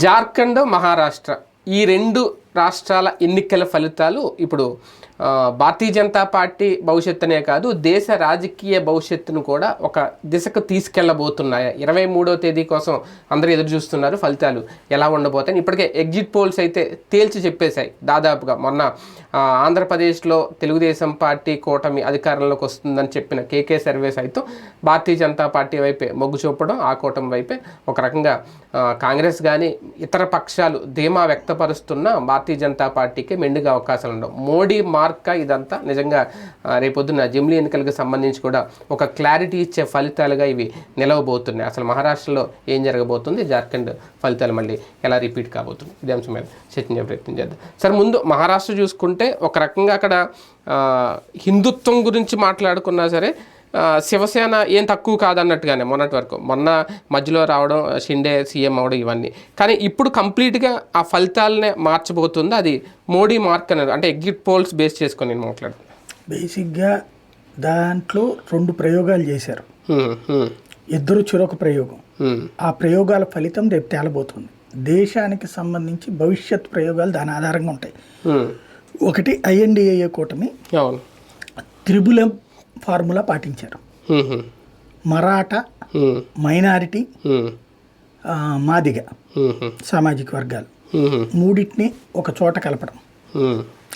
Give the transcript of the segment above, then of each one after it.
జార్ఖండ్, మహారాష్ట్ర ఈ రెండు రాష్ట్రాల ఎన్నికల ఫలితాలు ఇప్పుడు భారతీయ జనతా పార్టీ భవిష్యత్తునే కాదు దేశ రాజకీయ భవిష్యత్తును కూడా ఒక దిశకు తీసుకెళ్లబోతున్నాయి. 23వ తేదీ కోసం అందరూ ఎదురు చూస్తున్నారు. ఫలితాలు ఎలా ఉండబోతాయి ఇప్పటికే ఎగ్జిట్ పోల్స్ అయితే తేల్చి చెప్పేశాయి. దాదాపుగా మొన్న ఆంధ్రప్రదేశ్లో తెలుగుదేశం పార్టీ కూటమి అధికారంలోకి వస్తుందని చెప్పిన కేకే సర్వే సైతం భారతీయ జనతా పార్టీ వైపే మొగ్గు చూపడం, ఆ కూటమి వైపే ఒక రకంగా కాంగ్రెస్ కానీ ఇతర పక్షాలు ధీమా వ్యక్తపరుస్తున్న భారతీయ జనతా పార్టీకి మెండుగా అవకాశాలు ఉండవు. మోడీ మార్క ఇదంతా నిజంగా రేపొద్దున జమిలీ ఎన్నికలకు సంబంధించి కూడా ఒక క్లారిటీ ఇచ్చే ఫలితాలుగా ఇవి నిలవబోతున్నాయి. అసలు మహారాష్ట్రలో ఏం జరగబోతుంది, జార్ఖండ్ ఫలితాలు మళ్ళీ ఎలా రిపీట్ కాబోతుంది, ఇదే అంశం మీద చర్చించే ప్రయత్నం చేద్దాం. సరే, ముందు మహారాష్ట్ర చూసుకుంటే ఒక రకంగా అక్కడ హిందుత్వం గురించి మాట్లాడుకున్నా సరే శివసేన ఏం తక్కువ కాదన్నట్టుగానే మొన్నటి వరకు, మొన్న మధ్యలో రావడం, షిండే సీఎం అవడం ఇవన్నీ. కానీ ఇప్పుడు కంప్లీట్గా ఆ ఫలితాలనే మార్చబోతుంది. అది మోడీ మార్క్ అనేది, అంటే ఎగ్జిట్ పోల్స్ బేస్ చేసుకొని నేను మాట్లాడుతున్నాను. బేసిక్గా దాంట్లో 2 ప్రయోగాలు చేశారు. ఇద్దరు చెరొక ప్రయోగం. ఆ ప్రయోగాల ఫలితం రేపు తేలబోతుంది. దేశానికి సంబంధించి భవిష్యత్ ప్రయోగాలు దాని ఆధారంగా ఉంటాయి. ఒకటి ఐఎన్డిఏ కూటమి త్రిబుల్ ఫార్ములా పాటించారు. మరాఠా, మైనారిటీ, మాదిగ సామాజిక వర్గాలు మూడింటిని ఒక చోట కలపడం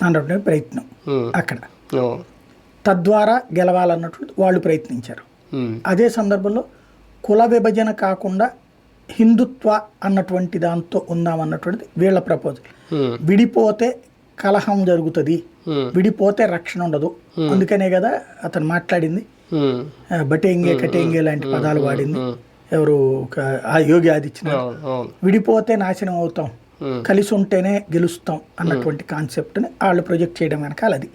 అన్నటువంటి ప్రయత్నం అక్కడ, తద్వారా గెలవాలన్నటువంటి వాళ్ళు ప్రయత్నించారు. అదే సందర్భంలో కుల విభజన కాకుండా హిందుత్వ అన్నటువంటి దాంతో ఉందామన్నటువంటిది వీళ్ళ ప్రపోజల్. విడిపోతే కలహం జరుగుతుంది, విడిపోతే రక్షణ ఉండదు. అందుకనే కదా అతను మాట్లాడింది, బటేంగే కటేంగే లాంటి పదాలు వాడింది. ఎవరు యోగి ఆదిత్యనాథ్ విడిపోతే నాశనం అవుతాం, కలిసి ఉంటేనే గెలుస్తాం అన్నటువంటి కాన్సెప్ట్ని వాళ్ళు ప్రొజెక్ట్ చేయడం వెనకాల అది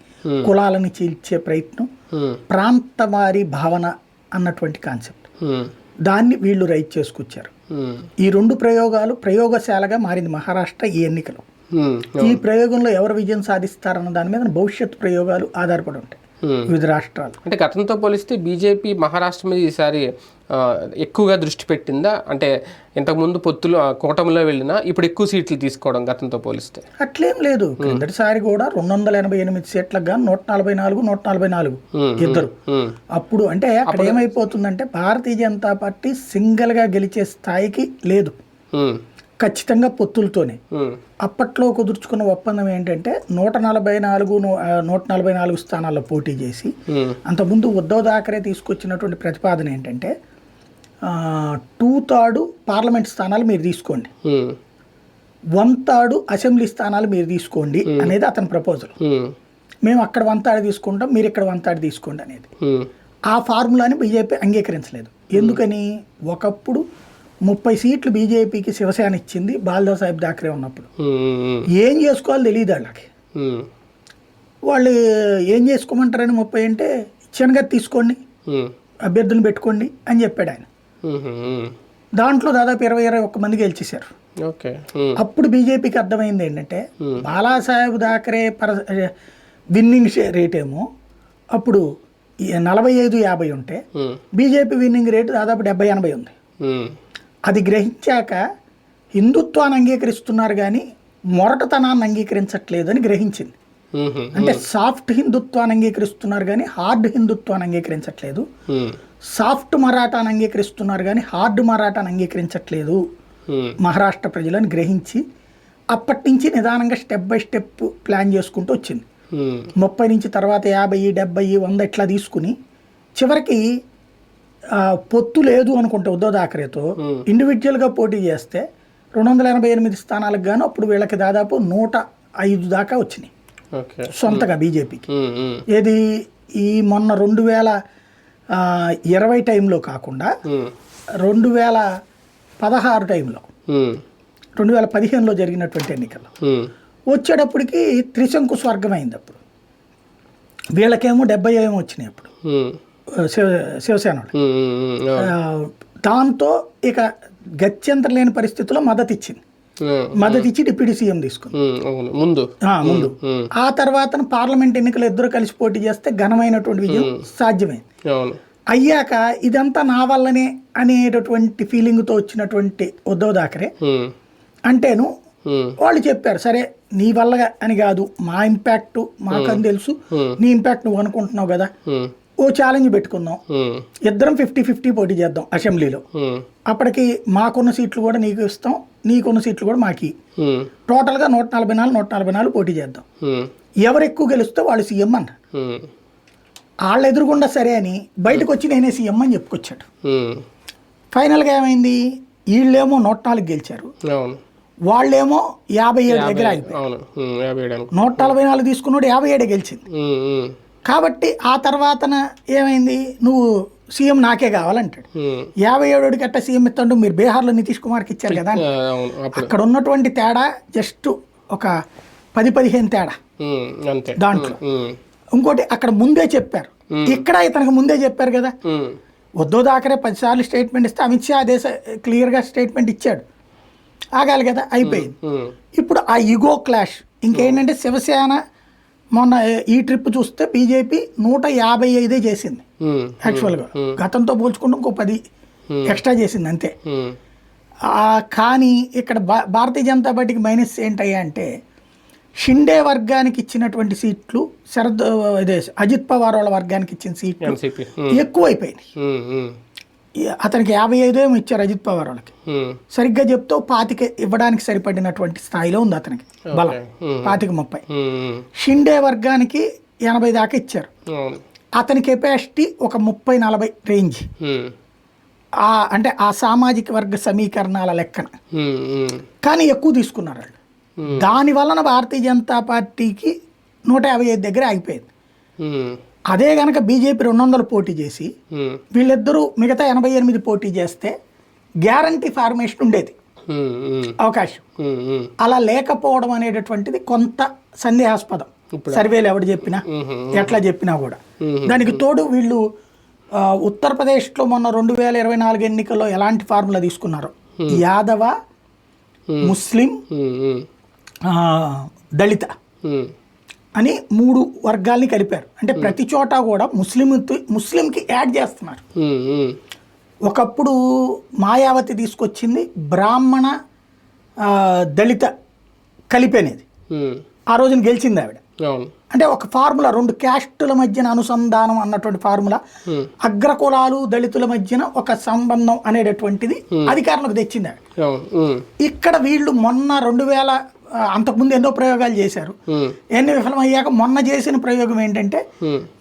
కులాలని చీల్చే ప్రయత్నం, ప్రాంతవారీ భావన అన్నటువంటి కాన్సెప్ట్, దాన్ని వీళ్ళు రైట్ చేసుకొచ్చారు. ఈ 2 ప్రయోగాలు ప్రయోగశాలగా మారింది మహారాష్ట్ర ఈ ఎన్నికలు. ఈ ప్రయోగంలో ఎవరు విజయం సాధిస్తారన్న దాని మీద భవిష్యత్ ప్రయోగాలు ఆధారపడి ఉంటాయి వివిధ రాష్ట్రాలు. అంటే గతంతో పోలిస్తే బీజేపీ మహారాష్ట్ర మీద ఈసారి ఎక్కువగా దృష్టి పెట్టిందా? అంటే ఇంతకుముందు పొత్తులు కూటమిలో వెళ్ళినా ఇప్పుడు ఎక్కువ సీట్లు తీసుకోవడం గతంతో పోలిస్తే అట్లేం లేదు. క్రిందటిసారి కూడా 288 సీట్లకు గాను 144 ఇద్దరు. అప్పుడు అంటే అక్కడ ఏమైపోతుందంటే భారతీయ జనతా పార్టీ సింగిల్ గా గెలిచే స్థాయికి లేదు, ఖచ్చితంగా పొత్తులతోనే. అప్పట్లో కుదుర్చుకున్న ఒప్పందం ఏంటంటే 144 స్థానాల్లో పోటీ చేసి, అంతకుముందు ఉద్ధవ్ థాకరే తీసుకొచ్చినటువంటి ప్రతిపాదన ఏంటంటే 2/3 పార్లమెంట్ స్థానాలు మీరు తీసుకోండి, 1/3 అసెంబ్లీ స్థానాలు మీరు తీసుకోండి అనేది అతని ప్రపోజల్. మేము అక్కడ 1/3 తీసుకుంటాం, మీరు ఇక్కడ 1/3 తీసుకోండి అనేది. ఆ ఫార్ములాని బీజేపీ అంగీకరించలేదు. ఎందుకని? ఒకప్పుడు 30 సీట్లు బీజేపీకి శివసేన ఇచ్చింది బాల్దా సాహెబ్ థాకరే ఉన్నప్పుడు. ఏం చేసుకోవాలో తెలియదు వాళ్ళకి. వాళ్ళు ఏం చేసుకోమంటారని 30 అంటే ఇచ్చానుగా తీసుకోండి, అభ్యర్థులను పెట్టుకోండి అని చెప్పాడు ఆయన. దాంట్లో దాదాపు 20-21 మంది గెలిచేశారు. అప్పుడు బీజేపీకి అర్థమైంది ఏంటంటే బాలాసాహెబ్ థాకరే విన్నింగ్ రేట్ ఏమో అప్పుడు 45-50 ఉంటే బీజేపీ విన్నింగ్ రేటు దాదాపు 70-80 ఉంది. అది గ్రహించాక హిందుత్వాన్ని అంగీకరిస్తున్నారు కానీ మొరటతనాన్ని అంగీకరించట్లేదు అని గ్రహించింది. అంటే సాఫ్ట్ హిందుత్వాన్ని అంగీకరిస్తున్నారు కానీ హార్డ్ హిందుత్వాన్ని అంగీకరించట్లేదు, సాఫ్ట్ మరాఠాన్ని అంగీకరిస్తున్నారు కానీ హార్డ్ మరాఠాన్ని అంగీకరించట్లేదు మహారాష్ట్ర ప్రజలను గ్రహించి అప్పటి నుంచి నిదానంగా స్టెప్ బై స్టెప్ ప్లాన్ చేసుకుంటూ వచ్చింది. 30 నుంచి తర్వాత 50, 70, 100 ఇట్లా తీసుకుని చివరికి పొత్తు లేదు అనుకుంటే ఉద్ధవ్ థాకరేతో ఇండివిజువల్గా పోటీ చేస్తే 288 స్థానాలకు గాను అప్పుడు వీళ్ళకి దాదాపు 105 దాకా వచ్చినాయి సొంతగా బీజేపీకి. ఏది ఈ మొన్న 2020 టైంలో కాకుండా 2016 టైంలో 2015లో జరిగినటువంటి ఎన్నికల్లో వచ్చేటప్పటికి త్రిశంకు స్వర్గం అయింది. అప్పుడు వీళ్ళకేమో 70 ఏమో వచ్చినాయి అప్పుడు శివసేన. దాంతో ఇక గత్యంతరం లేని పరిస్థితుల్లో మద్దతు ఇచ్చి డిప్యూటీ సీఎం తీసుకుంది ముందు. ఆ తర్వాత పార్లమెంట్ ఎన్నికలు ఇద్దరు కలిసి పోటీ చేస్తే ఘనమైనటువంటి విజయం సాధ్యమైంది. అయ్యాక ఇదంతా నా వల్లనే అనేటటువంటి ఫీలింగ్తో వచ్చినటువంటి ఉద్ధవ్ థాకరే అంటేను వాళ్ళు చెప్పారు సరే నీ వల్ల అని కాదు, మా ఇంపాక్ట్ మాకని తెలుసు, నీ ఇంపాక్ట్ నువ్వు అనుకుంటున్నావు కదా, ఓ ఛాలెంజ్ పెట్టుకుందాం, ఇద్దరం 50-50 పోటీ చేద్దాం అసెంబ్లీలో, అప్పటికి మాకున్న సీట్లు కూడా నీకు ఇస్తాం, నీకున్న సీట్లు కూడా మాకి, టోటల్గా 144 పోటీ చేద్దాం, ఎవరు ఎక్కువ గెలిస్తే వాళ్ళు సీఎం అన్నారు. వాళ్ళు ఎదురుగుండా సరే అని బయటకు వచ్చి నేనే సీఎం అని చెప్పుకొచ్చాడు. ఫైనల్గా ఏమైంది, వీళ్ళేమో 104 గెలిచారు, వాళ్ళేమో 57 దగ్గర ఆగిపోయారు. 144 తీసుకున్నాడు, 57 గెలిచింది. కాబట్టి ఆ తర్వాతన ఏమైంది, నువ్వు సీఎం నాకే కావాలంటాడు. 57 అట్ట సీఎం ఇస్తాడు, మీరు బీహార్లో నితీష్ కుమార్కి ఇచ్చారు కదా. అక్కడ ఉన్నటువంటి తేడా జస్ట్ ఒక 10-15 తేడా దాంట్లో. ఇంకోటి అక్కడ ముందే చెప్పారు, ఇక్కడ ఇతనికి ముందే చెప్పారు కదా. ఉద్ధవ్ థాకరే 10 సార్లు స్టేట్మెంట్ ఇస్తే అమిత్ షా అదే క్లియర్గా స్టేట్మెంట్ ఇచ్చాడు, ఆగాలి కదా, అయిపోయింది. ఇప్పుడు ఆ ఈగో క్లాష్ ఇంకేంటంటే, శివసేన మొన్న ఈ ట్రిప్ చూస్తే బీజేపీ 155 చేసింది యాక్చువల్గా, గతంతో పోల్చుకుంటే ఇంకో 10 ఎక్స్ట్రా చేసింది అంతే. కానీ ఇక్కడ భారతీయ జనతా పార్టీకి మైనస్ ఏంటయ్యా అంటే, షిండే వర్గానికి ఇచ్చినటువంటి సీట్లు అజిత్ పవార్ వాళ్ళ వర్గానికి ఇచ్చిన సీట్లు ఎక్కువైపోయినాయి. అతనికి 55 ఏమో ఇచ్చారు అజిత్ పవార్ వాళ్ళకి, సరిగ్గా చెప్తే 25 ఇవ్వడానికి సరిపడినటువంటి స్థాయిలో ఉంది అతనికి బలం, 25-30. షిండే వర్గానికి 80 దాకా ఇచ్చారు, అతని కెపాసిటీ ఒక 30-40 రేంజ్. అంటే ఆ సామాజిక వర్గ సమీకరణాల లెక్కన, కానీ ఎక్కువ తీసుకున్నారు వాళ్ళు. దాని వలన భారతీయ జనతా పార్టీకి 155 దగ్గర ఆగిపోయింది. అదే కనుక బీజేపీ 200 పోటీ చేసి వీళ్ళిద్దరూ మిగతా 88 పోటీ చేస్తే గ్యారంటీ ఫార్మేషన్ ఉండేది అవకాశం. అలా లేకపోవడం అనేటటువంటిది కొంత సందేహాస్పదం, సర్వేలు ఎవడు చెప్పినా ఎట్లా చెప్పినా కూడా. దానికి తోడు వీళ్ళు ఉత్తరప్రదేశ్లో మొన్న 2024 ఎన్నికల్లో ఎలాంటి ఫార్ములా తీసుకున్నారో, యాదవ, ముస్లిం, దళిత అని 3 వర్గాల్ని కలిపారు. అంటే ప్రతి చోట కూడా ముస్లింకి యాడ్ చేస్తున్నారు. ఒకప్పుడు మాయావతి తీసుకొచ్చింది బ్రాహ్మణ దళిత కలిపేనేది, ఆ రోజున గెలిచింది ఆవిడ. అంటే ఒక ఫార్ములా 2 క్యాస్టుల మధ్యన అనుసంధానం అన్నటువంటి ఫార్ములా, అగ్రకులాలు దళితుల మధ్యన ఒక సంబంధం అనేటటువంటిది అధికారంలోకి తెచ్చింది ఆవిడ. ఇక్కడ వీళ్ళు మొన్న 2000 అంతకుముందు ఎన్నో ప్రయోగాలు చేశారు, ఎన్ని విఫలమయ్యాక మొన్న చేసిన ప్రయోగం ఏంటంటే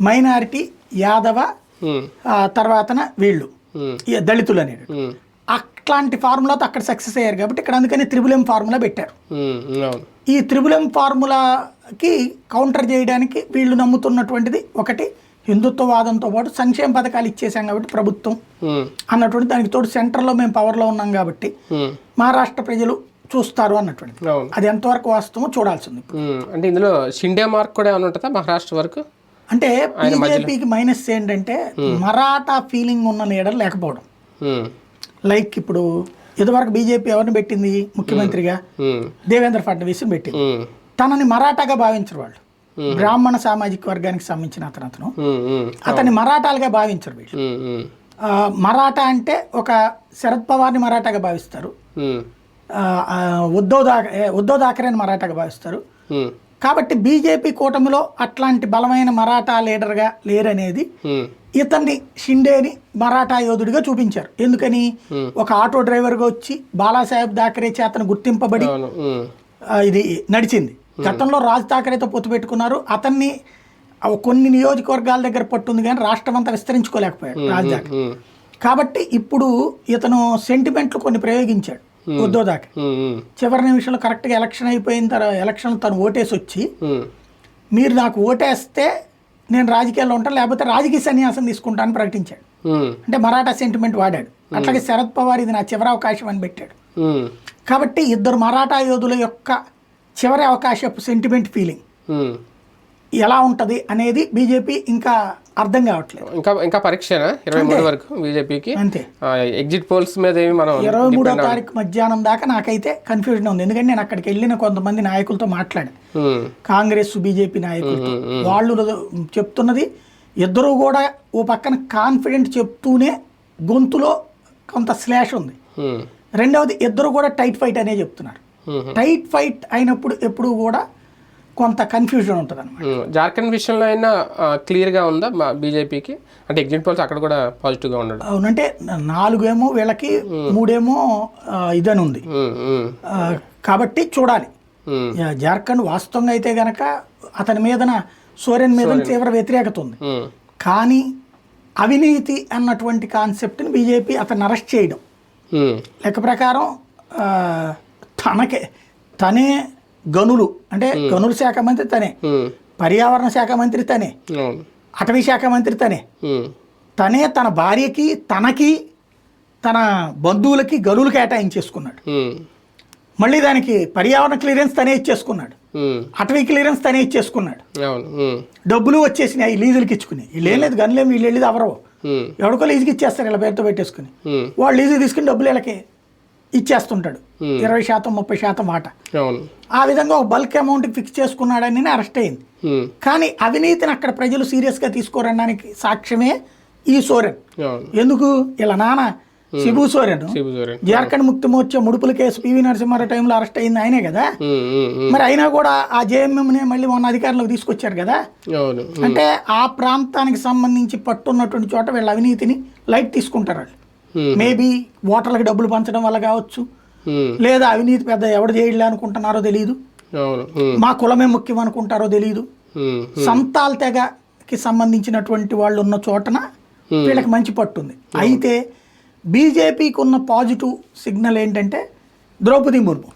మైనారిటీ, యాదవ, తర్వాతన వీళ్ళు దళితులు అనేది. అట్లాంటి ఫార్ములాతో అక్కడ సక్సెస్ అయ్యారు కాబట్టి ఇక్కడ అందుకని త్రిబుల్ ఫార్ములా పెట్టారు. ఈ త్రిబుల్ ఫార్ములాకి కౌంటర్ చేయడానికి వీళ్ళు నమ్ముతున్నటువంటిది ఒకటి, హిందుత్వవాదంతో పాటు సంక్షేమ పథకాలు ఇచ్చేసాం కాబట్టి ప్రభుత్వం అన్నటువంటి, దానికి తోడు సెంటర్లో మేము పవర్లో ఉన్నాం కాబట్టి మహారాష్ట్ర ప్రజలు చూస్తారు అన్నటువంటి. అది ఎంతవరకు వాస్తవమో చూడాల్సింది. అంటే ఇందులో షిండే మార్క్ కూడా ఏమైనా ఉంటుందా మహారాష్ట్ర వరకు? అంటే బీజేపీకి మైనస్ ఏంటంటే మరాఠా ఫీలింగ్ ఉన్న లీడర్ లేకపోవడం. లైక్ ఇప్పుడు ఇదివరకు బీజేపీ ఎవరిని పెట్టింది ముఖ్యమంత్రిగా, దేవేంద్ర ఫడ్నవీస్ని పెట్టింది. తనని మరాఠాగా భావించరు వాళ్ళు, బ్రాహ్మణ సామాజిక వర్గానికి సంబంధించిన అతన్ని మరాఠాలుగా భావించరు వీళ్ళు. మరాఠా అంటే ఒక శరద్ పవార్ని మరాఠాగా భావిస్తారు, ఉద్ధవ్ థాకరేని మరాఠాగా భావిస్తారు. కాబట్టి బీజేపీ కూటమిలో అట్లాంటి బలమైన మరాఠా లీడర్గా లేరనేది ఇతన్ని షిండేని మరాఠా యోధుడిగా చూపించారు. ఎందుకని, ఒక ఆటో డ్రైవర్గా వచ్చి బాలాసాహెబ్ థాకరే చేతను గుర్తింపబడి ఇది నడిచింది. గతంలో రాజ్ థాకరేతో పొత్తు పెట్టుకున్నారు, అతన్ని కొన్ని నియోజకవర్గాల దగ్గర పట్టుంది కానీ రాష్ట్రం అంతా విస్తరించుకోలేకపోయాడు రాజ్ థాకరే. కాబట్టి ఇప్పుడు ఇతను సెంటిమెంట్లు కొన్ని ప్రయోగించాడు ఉద్ధవ్ థాకరే. చివరి నిమిషంలో కరెక్ట్గా ఎలక్షన్ అయిపోయిన తర్వాత ఎలక్షన్ తను ఓటేసి వచ్చి, మీరు నాకు ఓటేస్తే నేను రాజకీయాల్లో ఉంటాను, లేకపోతే రాజకీయ సన్యాసం తీసుకుంటానని ప్రకటించాడు. అంటే మరాఠా సెంటిమెంట్ వాడాడు. అట్లాగే శరద్ పవార్ ఇది నా చివరి అవకాశం అని పెట్టాడు. కాబట్టి ఇద్దరు మరాఠా యోధుల యొక్క చివరి అవకాశపు సెంటిమెంట్ ఫీలింగ్ ఎలా ఉంటది అనేది బీజేపీ ఇంకా అర్థం కావట్లేదు. ఇంకా పరీక్షనా 23 వరకు బీజేపీకి? అంతే. ఎగ్జిట్ పోల్స్ మీద 23వ తారీఖు మధ్యాహ్నం దాకా నాకైతే కన్ఫ్యూజన్ ఉంది. ఎందుకంటే నేను అక్కడికి వెళ్ళిన కొంతమంది నాయకులతో మాట్లాడాను, కాంగ్రెస్ బీజేపీ నాయకులతో. వాళ్ళు చెప్తున్నది ఇద్దరు కూడా ఓ పక్కన కాన్ఫిడెంట్ చెప్తూనే గొంతులో కొంత స్లాష్ ఉంది. రెండవది ఇద్దరు కూడా టైట్ ఫైట్ అనే చెప్తున్నారు. టైట్ ఫైట్ అయినప్పుడు ఎప్పుడు కూడా కొంత కన్ఫ్యూజన్ ఉంటుంది అనమాట. జార్ఖండ్ విషయంలో అయినా క్లియర్గా ఉందా మా బీజేపీకి? అంటే ఎగ్జిట్ పోల్స్ అక్కడ కూడా పాజిటివ్గా ఉండడం. అవునంటే 4 ఏమో వీళ్ళకి 3 ఏమో ఇదని ఉంది. కాబట్టి చూడాలి. జార్ఖండ్ వాస్తవంగా అయితే గనక అతని మీదన సోరెన్ మీద తీవ్ర వ్యతిరేకత ఉంది. కానీ అవినీతి అన్నటువంటి కాన్సెప్ట్ని బీజేపీ అతన్ని అరెస్ట్ చేయడం లెక్క ప్రకారం తనే గనులు అంటే గనుల శాఖ మంత్రి తనే, పర్యావరణ శాఖ మంత్రి తనే, అటవీ శాఖ మంత్రి తనే తన భార్యకి తనకి తన బంధువులకి గనులు కేటాయించేసుకున్నాడు. మళ్ళీ దానికి పర్యావరణ క్లియరెన్స్ తనే ఇచ్చేసుకున్నాడు, అటవీ క్లియరెన్స్ తనే ఇచ్చేసుకున్నాడు. డబ్బులు వచ్చేసినాయి లీజులకి ఇచ్చుకుని. వీళ్ళు ఏం లేదు గనులేమి వీళ్ళు వెళ్ళేది అవరవు, ఎవరికో లీజుకి ఇచ్చేస్తారు ఇలా పేరుతో పెట్టేసుకుని. వాళ్ళు లీజుకి తీసుకుని డబ్బులు వీళ్ళకి ఇచ్చేస్తుంటాడు, 20% 30% మాట. ఆ విధంగా ఒక బల్క్ అమౌంట్ ఫిక్స్ చేసుకున్నాడని అరెస్ట్ అయింది. కానీ అవినీతిని అక్కడ ప్రజలు సీరియస్గా తీసుకోరడానికి సాక్ష్యమే ఈ సోరెన్. ఎందుకు ఇలా నాన్న శిబు సోరెన్ జార్ఖండ్ ముక్తి మోర్చా ముడుపుల కేసు పివి నరసింహారావు టైంలో అరెస్ట్ అయింది ఆయనే కదా. మరి అయినా కూడా ఆ జేఎంఎంనే మళ్ళీ మొన్న అధికారంలోకి తీసుకొచ్చారు కదా. అంటే ఆ ప్రాంతానికి సంబంధించి పట్టున్నటువంటి చోట వీళ్ళ అవినీతిని లైట్ తీసుకుంటారు వాళ్ళు. మేబీ ఓటర్లకు డబ్బులు పంచడం వల్ల కావచ్చు, లేదా అవినీతి పెద్ద ఎవడు చేయలే అనుకుంటున్నారో తెలియదు, మా కులమే ముఖ్యం అనుకుంటారో తెలియదు. సంతాల్ తెగకి సంబంధించినటువంటి వాళ్ళు ఉన్న చోటన వీళ్ళకి మంచి పట్టుంది. అయితే బీజేపీకి ఉన్న పాజిటివ్ సిగ్నల్ ఏంటంటే ద్రౌపది ముర్ము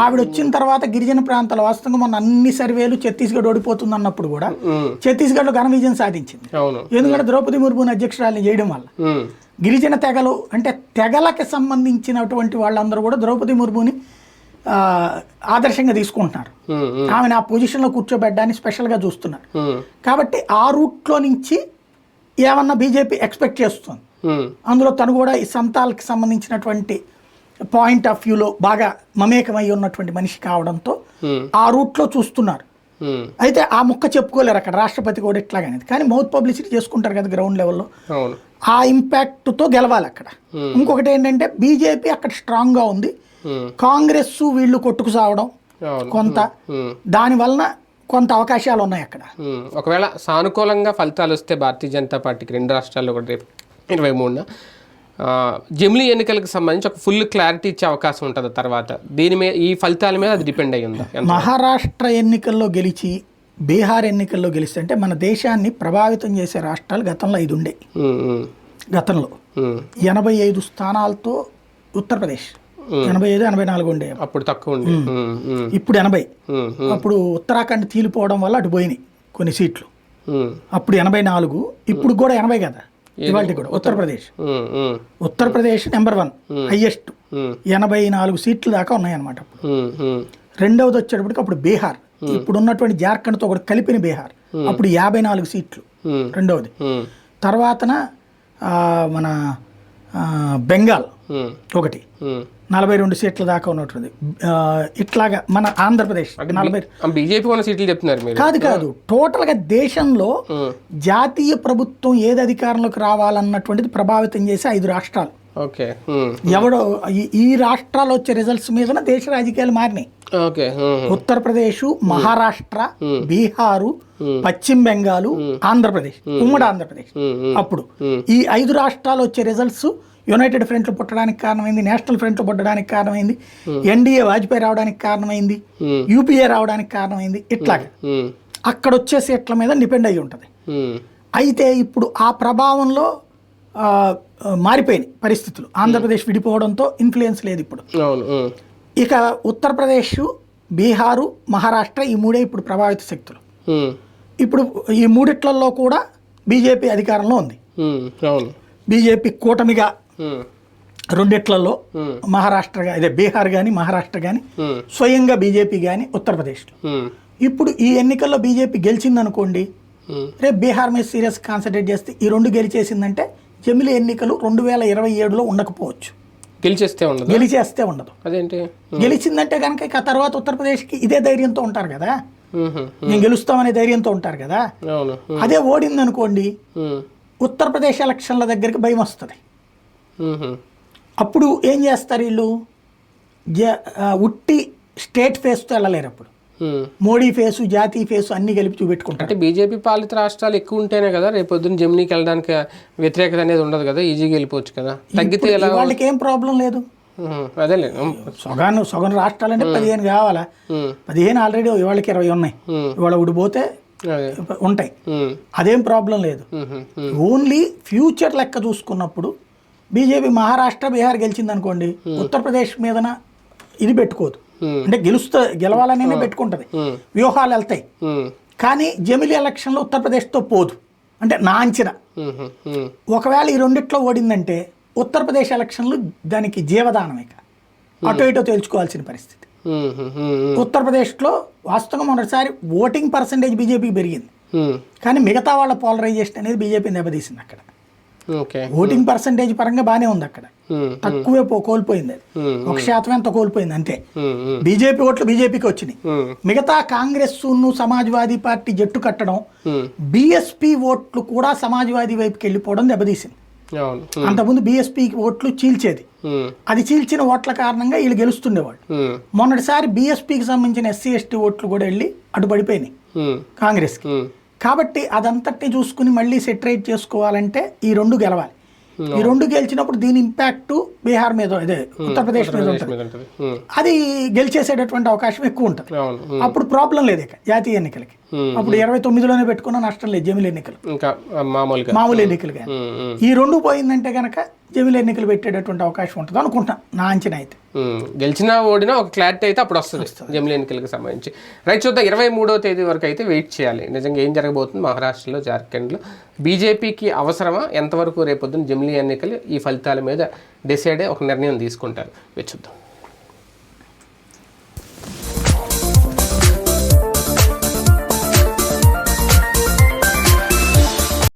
ఆవిడ వచ్చిన తర్వాత గిరిజన ప్రాంతాల వాస్తవంగా మన అన్ని సర్వేలు ఛత్తీస్గఢ్ ఓడిపోతుంది అన్నప్పుడు కూడా ఛత్తీస్గఢ్లో ఘన విజయం సాధించింది. ఎందుకంటే ద్రౌపది ముర్ముని అధ్యక్షురాలిని చేయడం వల్ల గిరిజన తెగలు అంటే తెగలకి సంబంధించినటువంటి వాళ్ళందరూ కూడా ద్రౌపది ముర్ముని ఆదర్శంగా తీసుకుంటున్నారు. ఆమెను ఆ పొజిషన్లో కూర్చోబెట్టడాన్ని స్పెషల్గా చూస్తున్నారు. కాబట్టి ఆ రూట్లో నుంచి ఏమన్నా బీజేపీ ఎక్స్పెక్ట్ చేస్తుంది. అందులో తను కూడా ఈ సంతాల్కి సంబంధించినటువంటి పాయింట్ ఆఫ్ వ్యూలో బాగా మమేకమై ఉన్నటువంటి మనిషి కావడంతో ఆ రూట్లో చూస్తున్నారు. అయితే ఆ ముక్క చెప్పుకోలేరు అక్కడ రాష్ట్రపతి కూడా ఇట్లాగనేది. కానీ మౌత్ పబ్లిసిటీ చేసుకుంటారు కదా గ్రౌండ్ లెవెల్లో, ఆ ఇంపాక్ట్తో గెలవాలి అక్కడ. ఇంకొకటి ఏంటంటే బీజేపీ అక్కడ స్ట్రాంగ్గా ఉంది, కాంగ్రెస్ వీళ్ళు కొట్టుకు సావడం కొంత, దాని వలన కొంత అవకాశాలు ఉన్నాయి అక్కడ. ఒకవేళ సానుకూలంగా ఫలితాలు వస్తే భారతీయ జనతా పార్టీకి 2 రాష్ట్రాల్లో కూడా రేపు 23న జమిలీ ఎన్నికలకు సంబంధించి ఒక ఫుల్ క్లారిటీ ఇచ్చే అవకాశం ఉంటుంది తర్వాత. దీని మీద ఈ ఫలితాల మీద అది డిపెండ్ అయ్యి ఉందా? మహారాష్ట్ర ఎన్నికల్లో గెలిచి బీహార్ ఎన్నికల్లో గెలిస్తే అంటే మన దేశాన్ని ప్రభావితం చేసే రాష్ట్రాలు గతంలో 5 ఉండే. గతంలో 85 స్థానాలతో ఉత్తరప్రదేశ్ 85, 84 ఉండే, అప్పుడు తక్కువ ఉండే. ఇప్పుడు 80. అప్పుడు ఉత్తరాఖండ్ తీలిపోవడం వల్ల అటు పోయినాయి కొన్ని సీట్లు. అప్పుడు 84, ఇప్పుడు కూడా 80 కదా ఇవాళ కూడా. ఉత్తరప్రదేశ్ నెంబర్ 1 హైయెస్ట్ 84 సీట్లు దాకా ఉన్నాయన్నమాట. రెండవది వచ్చేటప్పటికి అప్పుడు బీహార్, ఇప్పుడు ఉన్నటువంటి జార్ఖండ్తో కూడా కలిపిన బీహార్, అప్పుడు 54 సీట్లు రెండవది. తర్వాతన మన బెంగాల్ ఒకటి 42 సీట్ల దాకా ఉన్నట్టుంది. ఇట్లాగా మన ఆంధ్రప్రదేశ్ 40. బీజేపీ ఉన్న సీట్లు చెప్తున్నారు. కాదు టోటల్గా దేశంలో జాతీయ ప్రభుత్వం ఏది అధికారంలోకి రావాలన్నటువంటిది ప్రభావితం చేసే 5 రాష్ట్రాలు. ఎవడో ఈ రాష్ట్రాలు వచ్చే రిజల్ట్స్ మీద దేశ రాజకీయాలు మారినాయి. ఉత్తరప్రదేశ్, మహారాష్ట్ర, బీహారు, పశ్చిమ బెంగాల్, ఆంధ్రప్రదేశ్, ఉమ్మడి ఆంధ్రప్రదేశ్. అప్పుడు ఈ 5 రాష్ట్రాలు వచ్చే రిజల్ట్స్ యునైటెడ్ ఫ్రంట్లు పుట్టడానికి కారణమైంది, నేషనల్ ఫ్రంట్లు పుట్టడానికి కారణమైంది, ఎన్డీఏ వాజ్పేయి రావడానికి కారణమైంది, యూపీఏ రావడానికి కారణమైంది. ఇట్లాగా అక్కడ వచ్చే సీట్ల మీద డిపెండ్ అయ్యి ఉంటుంది. అయితే ఇప్పుడు ఆ ప్రభావంలో మారిపోయినాయి పరిస్థితులు. ఆంధ్రప్రదేశ్ విడిపోవడంతో ఇన్ఫ్లుయెన్స్ లేదు ఇప్పుడు. ఇక ఉత్తరప్రదేశ్, బీహారు, మహారాష్ట్ర ఈ 3 ఇప్పుడు ప్రభావిత శక్తులు. ఇప్పుడు ఈ 3 కూడా బీజేపీ అధికారంలో ఉంది. బీజేపీ కూటమిగా 2 మహారాష్ట్ర ఇదే బీహార్ కానీ మహారాష్ట్ర కానీ స్వయంగా బీజేపీ కానీ ఉత్తరప్రదేశ్లో. ఇప్పుడు ఈ ఎన్నికల్లో బీజేపీ గెలిచిందనుకోండి, రేపు బీహార్ మీద సీరియస్ కాన్సన్ట్రేట్ చేస్తే ఈ 2 గెలిచేసిందంటే జమిలీ ఎన్నికలు 2027లో ఉండకపోవచ్చు. గెలిచేస్తే ఉండదు. అదేంటి గెలిచిందంటే కనుక ఇక తర్వాత ఉత్తరప్రదేశ్కి ఇదే ధైర్యంతో ఉంటారు కదా, మేము గెలుస్తామనే ధైర్యంతో ఉంటారు కదా. అదే ఓడిందనుకోండి ఉత్తరప్రదేశ్ ఎలక్షన్ల దగ్గరికి భయం వస్తుంది. అప్పుడు ఏం చేస్తారు వీళ్ళు, ఉట్టి స్టేట్ ఫేస్తో వెళ్ళలేరు అప్పుడు. మోడీ ఫేసు, జాతీయ ఫేసు అన్ని కలిపి చూపెట్టుకుంటారు. అంటే బీజేపీ పాలిత రాష్ట్రాలు ఎక్కువ ఉంటేనే కదా రేపు పొద్దున్న జమినీకి వెళ్ళడానికి వ్యతిరేకత అనేది ఉండదు కదా, ఈజీగా వెళ్ళిపోవచ్చు కదా. తగ్గితే ఎలా? వాళ్ళకి ఏం ప్రాబ్లం లేదు. అదేలే, సగం రాష్ట్రాలంటే 15 కావాలా, 15 ఆల్రెడీ ఇవాళకి 20 ఉన్నాయి. ఇవాళ ఉడిపోతే ఉంటాయి, అదేం ప్రాబ్లం లేదు. ఓన్లీ ఫ్యూచర్ లెక్క చూసుకున్నప్పుడు బీజేపీ మహారాష్ట్ర, బీహార్ గెలిచింది అనుకోండి, ఉత్తరప్రదేశ్ మీదన ఇది పెట్టుకోదు. అంటే గెలవాలనే పెట్టుకుంటది, వ్యూహాలు వెళ్తాయి. కానీ జమిలీ ఎలక్షన్లో ఉత్తరప్రదేశ్తో పోదు అంటే నా అంచనా. ఒకవేళ ఈ రెండిట్లో ఓడిందంటే ఉత్తరప్రదేశ్ ఎలక్షన్లు దానికి జీవదానం, ఇక అటో ఇటో తేల్చుకోవాల్సిన పరిస్థితి. ఉత్తరప్రదేశ్లో వాస్తవంగా మొదటిసారి ఓటింగ్ పర్సంటేజ్ బీజేపీకి పెరిగింది, కానీ మిగతా వాళ్ళ పోలరైజేషన్ అనేది బీజేపీ దెబ్బతీసింది. అక్కడ ఓటింగ్ పర్సంటేజ్ పరంగా బాగానే ఉంది, అక్కడ తక్కువే కోల్పోయింది. అది 1% ఎంత కోల్పోయింది అంతే. బీజేపీ ఓట్లు బీజేపీకి వచ్చినాయి. మిగతా కాంగ్రెస్ సమాజ్వాదీ పార్టీ జట్టు కట్టడం, బీఎస్పీ ఓట్లు కూడా సమాజ్వాదీ వైపుకి వెళ్ళిపోవడం దెబ్బతీసింది. అంతకుముందు బీఎస్పీ ఓట్లు చీల్చేది, అది చీల్చిన ఓట్ల కారణంగా వీళ్ళు గెలుస్తుండేవాళ్ళు. మొన్నటిసారి బీఎస్పీకి సంబంధించిన ఎస్సీ ఎస్టీ ఓట్లు కూడా వెళ్ళి అటు పడిపోయినాయి కాంగ్రెస్కి. కాబట్టి అదంతటిని చూసుకుని మళ్ళీ సెటరేట్ చేసుకోవాలంటే ఈ రెండు గెలవాలి. ఈ రెండు గెలిచినప్పుడు దీని ఇంపాక్ట్ బీహార్ మీద, అదే ఉత్తరప్రదేశ్ మీద ఉంటుంది. అది గెలిచేసేటటువంటి అవకాశం ఎక్కువ ఉంటుంది. అప్పుడు ప్రాబ్లం లేదు ఇక జాతీయ ఎన్నికలకి. అప్పుడు 29లోనే పెట్టుకున్న నష్టం లేదు జమిలీ ఎన్నికలు, మామూలు ఎన్నికలు. కానీ ఈ రెండు పోయిందంటే కనుక జమిలీ ఎన్నికలు పెట్టేటటువంటి అవకాశం ఉంటుంది అనుకుంటా, నా అంచనా అయితే. గెలిచినా ఓడినా ఒక క్లారిటీ అయితే అప్పుడు వస్తుంది జమిలీ ఎన్నికలకు సంబంధించి. రైట్, చూద్దాం. 23వ తేదీ వరకు అయితే వెయిట్ చేయాలి నిజంగా ఏం జరగబోతుంది మహారాష్ట్రలో, జార్ఖండ్లో. బీజేపీకి అవసరమా, ఎంతవరకు రేపొద్దున జమిలీ ఎన్నికలు ఈ ఫలితాల మీద డిసైడ్ అయ్యి ఒక నిర్ణయం తీసుకుంటారు, చూద్దాం.